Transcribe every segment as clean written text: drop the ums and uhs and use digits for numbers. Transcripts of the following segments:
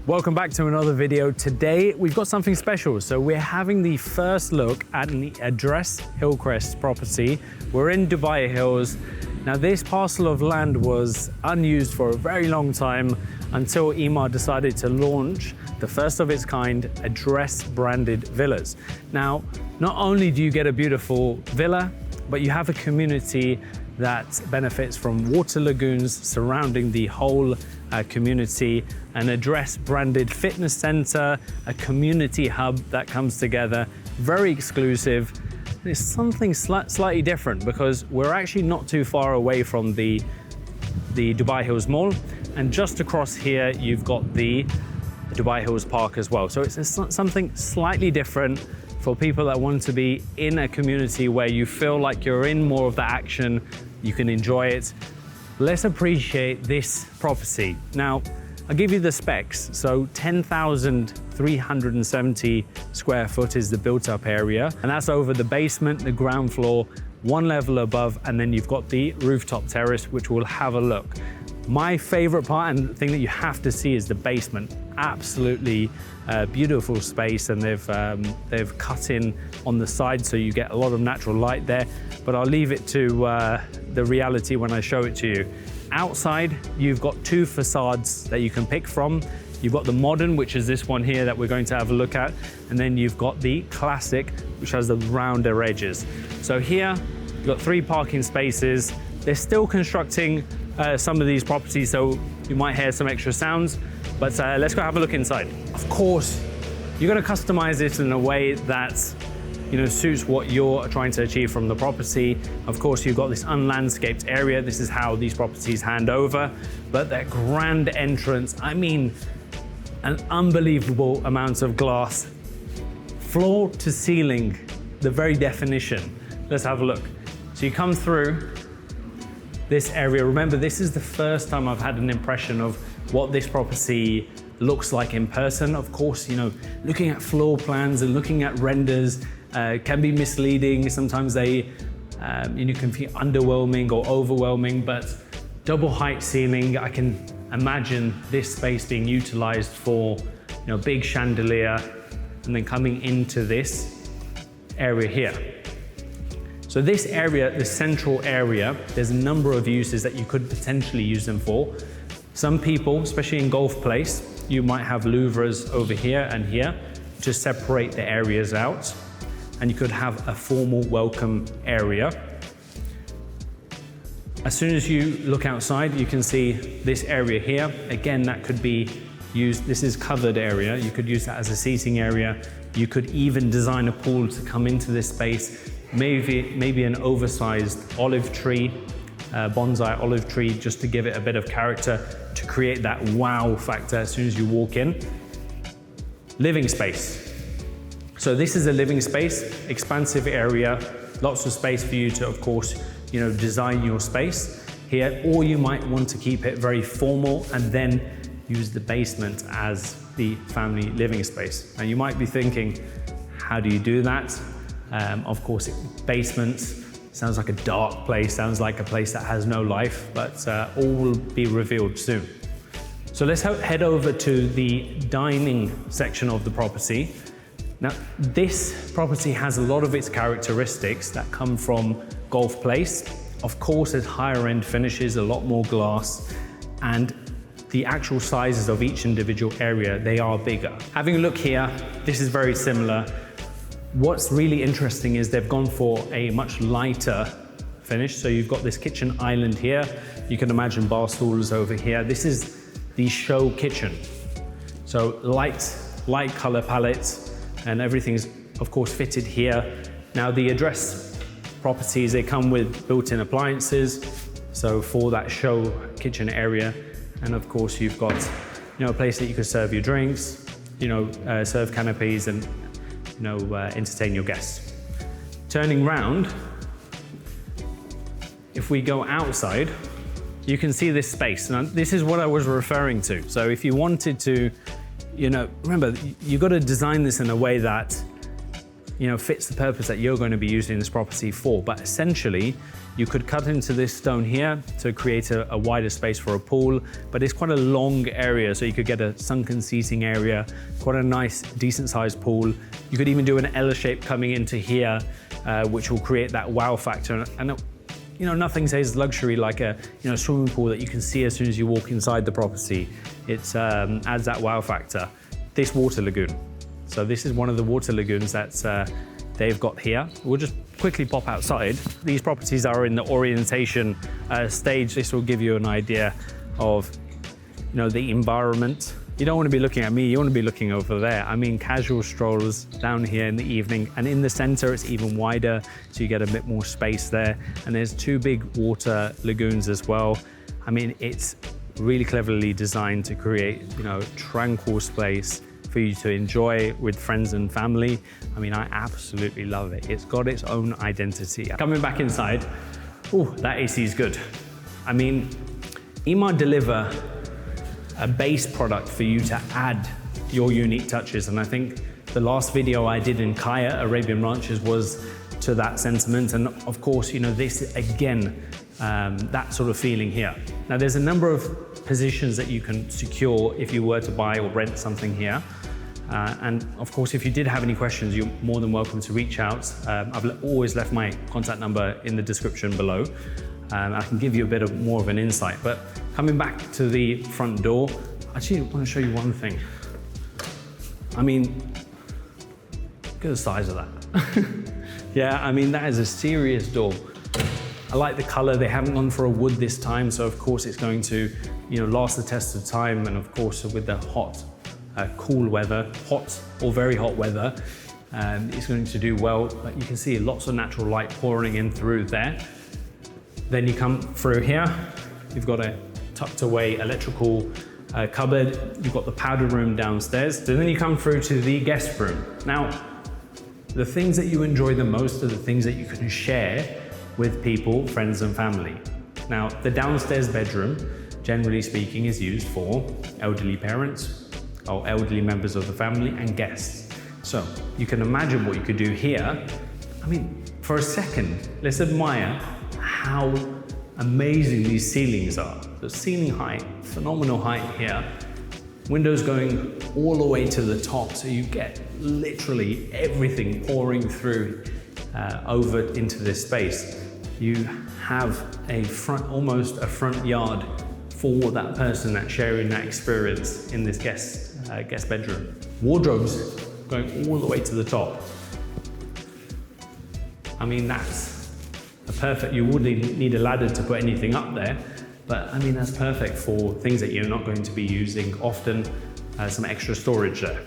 Welcome back to another video. Today we've got something special. So we're having the first look at an address Hillcrest property. We're in Dubai Hills. Now this parcel of land was unused for a very long time until Ema decided to launch the first of its kind address branded villas. Now, not only do you get a beautiful villa, but you have a community that benefits from water lagoons surrounding the whole community, an address branded fitness center, a community hub that comes together, very exclusive. It's something slightly different because we're actually not too far away from the Dubai Hills Mall, and just across here you've got the Dubai Hills Park as well. So it's something slightly different for people that want to be in a community where you feel like you're in more of the action, you can enjoy it. Let's appreciate this property. Now, I'll give you the specs. So 10,370 square foot is the built up area, and that's over the basement, the ground floor, one level above, and then you've got the rooftop terrace, which we'll have a look. My favorite part and the thing that you have to see is the basement. Absolutely beautiful space, and they've cut in on the side so you get a lot of natural light there, but I'll leave it to the reality when I show it to you. Outside, you've got two facades that you can pick from. You've got the modern, which is this one here that we're going to have a look at, and then you've got the classic, which has the rounder edges. So here, you've got 3 parking spaces. They're still constructing some of these properties, so you might hear some extra sounds, but let's go have a look inside. Of course, you're going to customize it in a way that suits what you're trying to achieve from the property. Of course, you've got this unlandscaped area. This is how these properties hand over, but that grand entrance, I mean, an unbelievable amount of glass, floor to ceiling, the very definition. Let's have a look. So you come through this area. Remember, this is the first time I've had an impression of what this property looks like in person. Of course, looking at floor plans and looking at renders can be misleading. Sometimes they can feel underwhelming or overwhelming, but double height ceiling, I can imagine this space being utilized for big chandelier, and then coming into this area here. So this area, the central area, there's a number of uses that you could potentially use them for. Some people, especially in Golf Place, you might have louvres over here and here to separate the areas out, and you could have a formal welcome area. As soon as you look outside, you can see this area here. Again, that could be used, this is covered area. You could use that as a seating area. You could even design a pool to come into this space. Maybe an oversized olive tree, bonsai olive tree, just to give it a bit of character, to create that wow factor as soon as you walk in. Living space. So this is a living space, expansive area, lots of space for you to, of course, design your space here, or you might want to keep it very formal and then use the basement as the family living space. Now you might be thinking, how do you do that? Of course, basement sounds like a dark place, sounds like a place that has no life, but all will be revealed soon. So let's head over to the dining section of the property. Now, this property has a lot of its characteristics that come from Golf Place. Of course, it's higher end finishes, a lot more glass, and the actual sizes of each individual area, they are bigger. Having a look here, this is very similar. What's really interesting is they've gone for a much lighter finish. So you've got this kitchen island here. You can imagine bar stools over here. This is the show kitchen. So light color palette, and everything's of course fitted here. Now the address properties, they come with built-in appliances. So for that show kitchen area, and of course you've got a place that you could serve your drinks, serve canopies and entertain your guests. Turning round, if we go outside, you can see this space. Now, this is what I was referring to. So if you wanted to, remember, you've got to design this in a way that, fits the purpose that you're going to be using this property for. But essentially, You could cut into this stone here to create a wider space for a pool, but it's quite a long area, so you could get a sunken seating area, quite a nice, decent-sized pool. You could even do an L shape coming into here, which will create that wow factor. And you know, nothing says luxury like a swimming pool that you can see as soon as you walk inside the property. It adds that wow factor. This water lagoon. So this is one of the water lagoons that they've got here. We'll just quickly pop outside. These properties are in the orientation stage. This will give you an idea of the environment. You don't want to be looking at me, you want to be looking over there. I mean, casual strollers down here in the evening, and in the center it's even wider, so you get a bit more space there. And there's 2 big water lagoons as well. I mean, it's really cleverly designed to create, tranquil space for you to enjoy with friends and family. I mean, I absolutely love it. It's got its own identity. Coming back inside, that AC is good. I mean, Emaar deliver a base product for you to add your unique touches. And I think the last video I did in Kaya, Arabian Ranches, was to that sentiment. And of course, this again, that sort of feeling here. Now there's a number of positions that you can secure if you were to buy or rent something here. And of course, if you did have any questions, you're more than welcome to reach out. I've always left my contact number in the description below. I can give you a bit more of an insight. But coming back to the front door, I actually want to show you one thing. I mean, look at the size of that. Yeah, I mean, that is a serious door. I like the color. They haven't gone for a wood this time, so of course it's going to, last the test of time. And of course, with the hot, cool weather, hot or very hot weather, it's going to do well. But you can see lots of natural light pouring in through there. Then you come through here, you've got a tucked away electrical cupboard, you've got the powder room downstairs. So then you come through to the guest room. Now, the things that you enjoy the most are the things that you can share with people, friends and family. Now, the downstairs bedroom, generally speaking, is used for elderly parents or elderly members of the family and guests. So you can imagine what you could do here. I mean, for a second, let's admire how amazing these ceilings are. The ceiling height, phenomenal height here. Windows going all the way to the top, so you get literally everything pouring through over into this space. You have almost a front yard for that person that's sharing that experience in this guest bedroom. Wardrobes going all the way to the top. I mean, that's perfect. You would need a ladder to put anything up there, but I mean, that's perfect for things that you're not going to be using often, some extra storage there.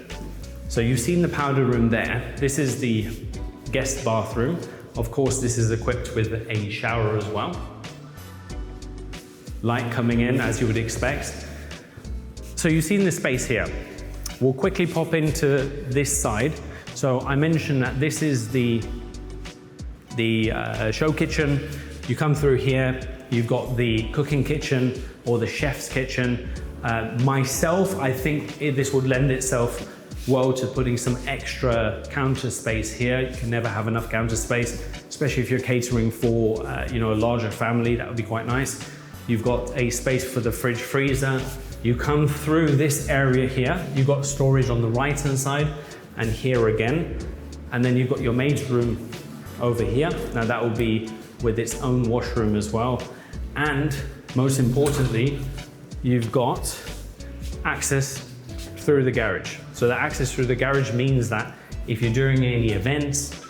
So you've seen the powder room there. This is the guest bathroom. Of course, this is equipped with a shower as well. Light coming in as you would expect. So you've seen the space here. We'll quickly pop into this side. So I mentioned that this is the show kitchen. You come through here, you've got the cooking kitchen or the chef's kitchen. Myself, I think this would lend itself well to putting some extra counter space here. You can never have enough counter space, especially if you're catering for a larger family. That would be quite nice. You've got a space for the fridge freezer. You come through this area here, you've got storage on the right hand side and here again. And then you've got your maid's room over here. Now that will be with its own washroom as well. And most importantly, you've got access through the garage. So the access through the garage means that if you're doing any events,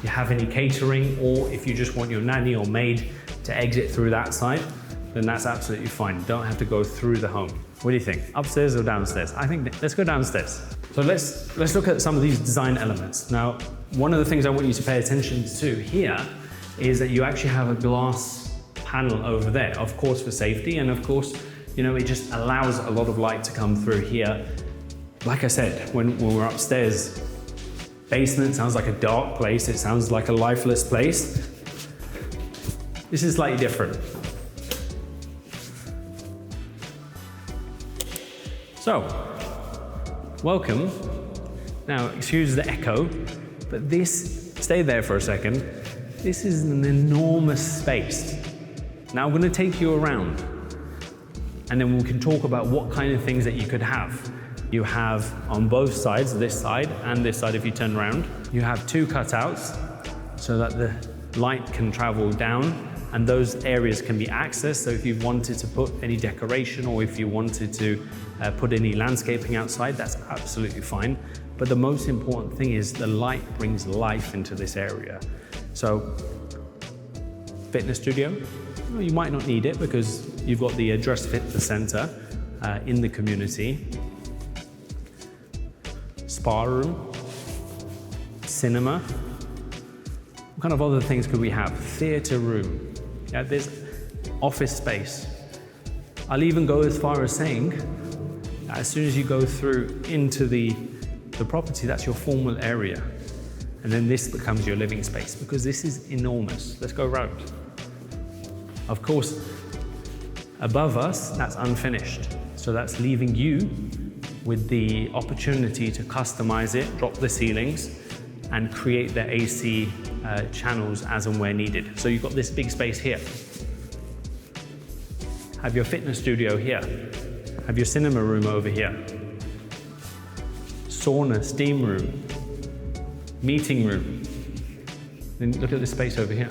you have any catering, or if you just want your nanny or maid to exit through that side, then that's absolutely fine. You don't have to go through the home. What do you think? Upstairs or downstairs? I think let's go downstairs. So let's look at some of these design elements. Now, one of the things I want you to pay attention to here is that you actually have a glass panel over there, of course for safety, and of course, it just allows a lot of light to come through here. Like I said, when we're upstairs, basement sounds like a dark place, it sounds like a lifeless place. This is slightly different. So, welcome. Now, excuse the echo, but stay there for a second. This is an enormous space. Now I'm going to take you around, and then we can talk about what kind of things that you could have. You have on both sides, this side and this side if you turn around, you have two cutouts so that the light can travel down and those areas can be accessed. So if you wanted to put any decoration or if you wanted to put any landscaping outside, that's absolutely fine. But the most important thing is the light brings life into this area. So fitness studio, well, you might not need it because you've got the Address Fitness Center in the community. Spa room, cinema. What kind of other things could we have? Theater room. Yeah, there's office space. I'll even go as far as saying, as soon as you go through into the property, that's your formal area. And then this becomes your living space because this is enormous. Let's go around. Of course, above us, that's unfinished. So that's leaving you with the opportunity to customize it, drop the ceilings, and create the AC channels as and where needed. So you've got this big space here. Have your fitness studio here. Have your cinema room over here. Sauna, steam room, meeting room. Then look at this space over here.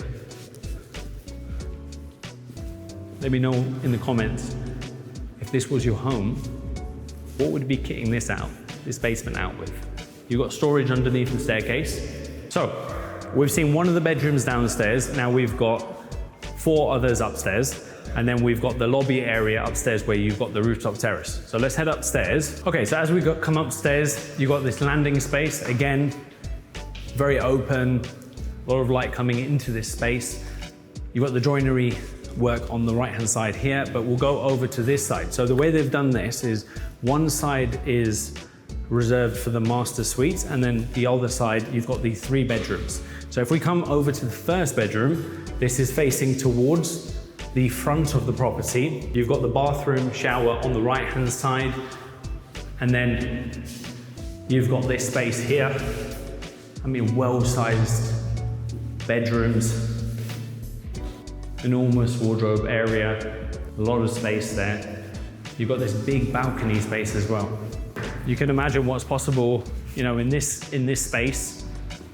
Let me know in the comments, if this was your home, what would be kitting this basement out with? You've got storage underneath the staircase. So we've seen one of the bedrooms downstairs. Now we've got 4 others upstairs. And then we've got the lobby area upstairs where you've got the rooftop terrace. So let's head upstairs. Okay, so as we come upstairs, you've got this landing space. Again, very open, a lot of light coming into this space. You've got the joinery work on the right-hand side here, but we'll go over to this side. So the way they've done this is one side is reserved for the master suite, and then the other side, you've got the 3 bedrooms. So if we come over to the first bedroom, this is facing towards the front of the property. You've got the bathroom, shower on the right-hand side, and then you've got this space here. I mean, well-sized bedrooms, enormous wardrobe area, a lot of space there. You've got this big balcony space as well. You can imagine what's possible, you know, in this space.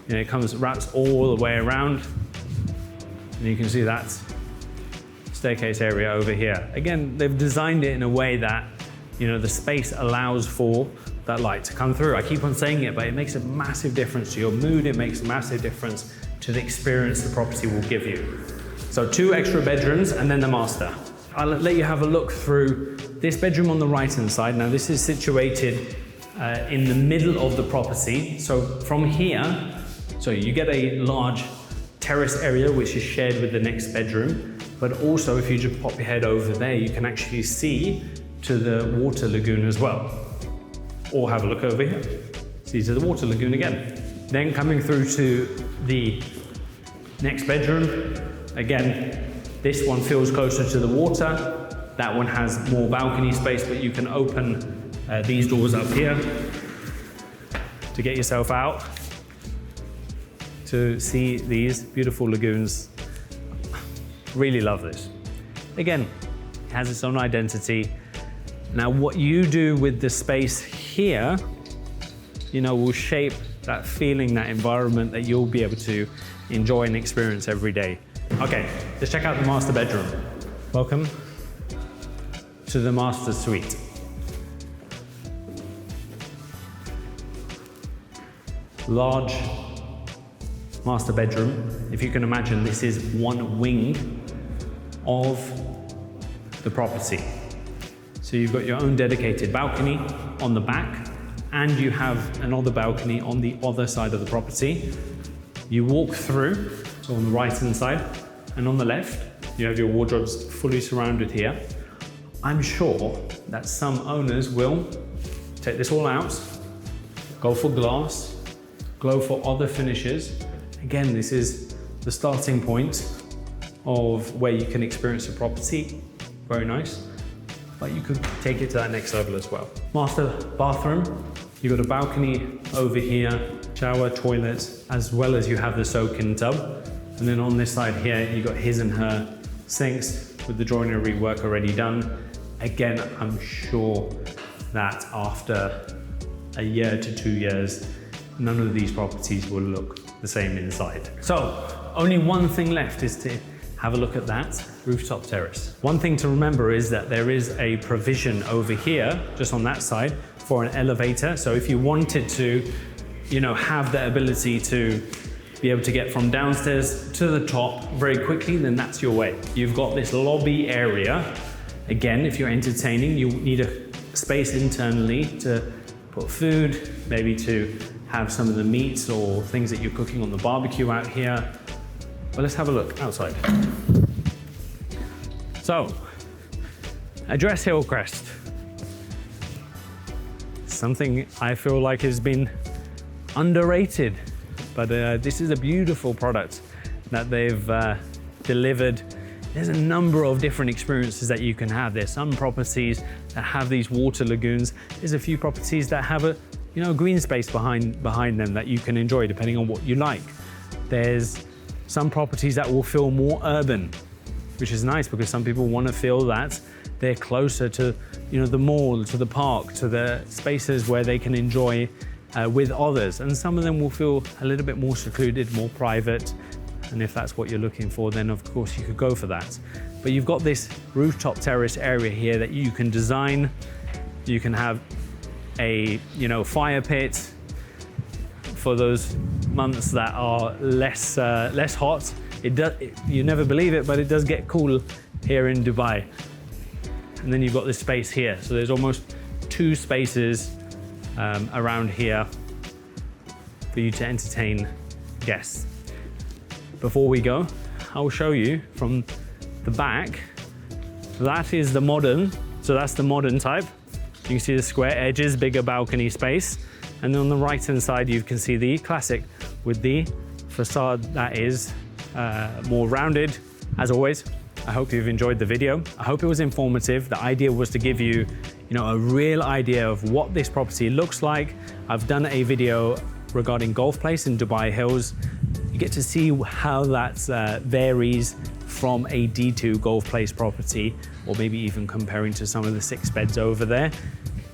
You know, it wraps all the way around, and you can see that staircase area over here. Again, they've designed it in a way that, you know, the space allows for that light to come through. I keep on saying it, but it makes a massive difference to your mood. It makes a massive difference to the experience the property will give you. So 2 extra bedrooms and then the master. I'll let you have a look through this bedroom on the right-hand side. Now this is situated in the middle of the property. So from here, so you get a large terrace area which is shared with the next bedroom. But also, if you just pop your head over there, you can actually see to the water lagoon as well. Or have a look over here. See to the water lagoon again. Then coming through to the next bedroom. Again, this one feels closer to the water. That one has more balcony space, but you can open these doors up here to get yourself out to see these beautiful lagoons. Really love this. Again, it has its own identity. Now, what you do with the space here, you know, will shape that feeling, that environment that you'll be able to enjoy and experience every day. Okay, let's check out the master bedroom. Welcome to the master suite. Large master bedroom. If you can imagine, this is one wing of the property. So you've got your own dedicated balcony on the back, and you have another balcony on the other side of the property. You walk through, so on the right-hand side, and on the left, you have your wardrobes fully surrounded here. I'm sure that some owners will take this all out, go for glass, go for other finishes. Again, this is the starting point of where you can experience a property. Very nice. But you could take it to that next level as well. Master bathroom. You've got a balcony over here, shower, toilet, as well as you have the soak-in tub. And then on this side here, you've got his and her sinks with the joinery work already done. Again, I'm sure that after a year to 2 years, none of these properties will look the same inside. So only one thing left is to have a look at that rooftop terrace. One thing to remember is that there is a provision over here, just on that side, for an elevator. So if you wanted to, have the ability to be able to get from downstairs to the top very quickly, then that's your way. You've got this lobby area. Again, if you're entertaining, you need a space internally to put food, maybe to have some of the meats or things that you're cooking on the barbecue out here. But let's have a look outside. So, address Hillcrest. Something I feel like has been underrated, but this is a beautiful product that they've delivered. There's a number of different experiences that you can have. There's some properties that have these water lagoons. There's a few properties that have a green space behind them that you can enjoy depending on what you like. There's some properties that will feel more urban, which is nice because some people want to feel that they're closer to the mall, to the park, to the spaces where they can enjoy with others. And some of them will feel a little bit more secluded, more private. And if that's what you're looking for, then of course you could go for that. But you've got this rooftop terrace area here that you can design. You can have a fire pit for those months that are less hot. You never believe it, but it does get cool here in Dubai. And then you've got this space here. So there's almost 2 spaces around here for you to entertain guests. Before we go, I'll show you from the back. That is the modern, so that's the modern type. You can see the square edges, bigger balcony space. And then on the right-hand side, you can see the classic with the facade that is more rounded. As always, I hope you've enjoyed the video. I hope it was informative. The idea was to give you, a real idea of what this property looks like. I've done a video regarding Golf Place in Dubai Hills. You get to see how that varies from a D2 Golf Place property, or maybe even comparing to some of the 6 beds over there.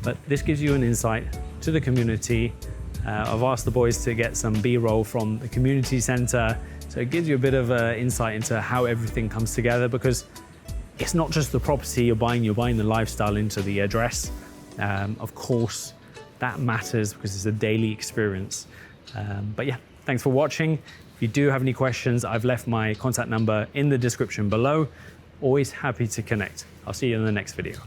But this gives you an insight to the community. I've asked the boys to get some B-roll from the community center. So it gives you a bit of insight into how everything comes together, because it's not just the property you're buying the lifestyle into the address. Of course, that matters because it's a daily experience. But yeah, thanks for watching. If you do have any questions, I've left my contact number in the description below. Always happy to connect. I'll see you in the next video.